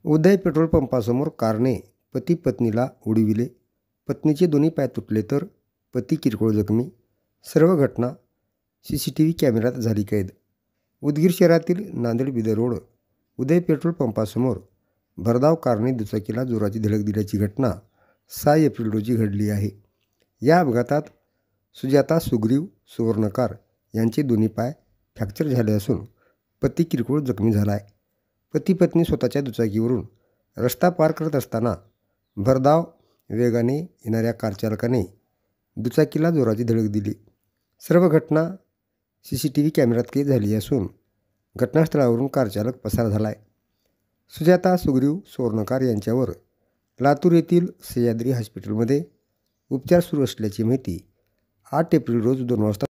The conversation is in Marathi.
उदय पेट्रोल पंपासमोर कारने पती पत्नीला उडविले. पत्नीचे दोन्ही पाय तुटले तर पती किरकोळ जखमी. सर्व घटना CCTV कॅमेऱ्यात झाली कैद. उदगीर शहरातील नांदेड बिदर रोड उदय पेट्रोल पंपासमोर भरधाव कारने दुचाकीला जोराची धडक दिल्याची घटना 6 एप्रिल रोजी घडली आहे. या अपघातात सुजाता सुग्रीव सुवर्णकार यांचे दोन्ही पाय फ्रॅक्चर झाले असून पती किरकोळ जखमी झाला आहे. पती पत्नी स्वतःच्या दुचाकीवरून रस्ता पार करत असताना भरधाव वेगाने येणाऱ्या कारचालकाने दुचाकीला जोराची धडक दिली. सर्व घटना CCTV कॅमेऱ्यात कैद झाली असून घटनास्थळावरून कारचालक पसार झाला आहे. सुजाता सुग्रीव सुवर्णकार यांच्यावर लातूर येथील सह्याद्री हॉस्पिटलमध्ये उपचार सुरू असल्याची माहिती 8 एप्रिल रोज 2 वाजता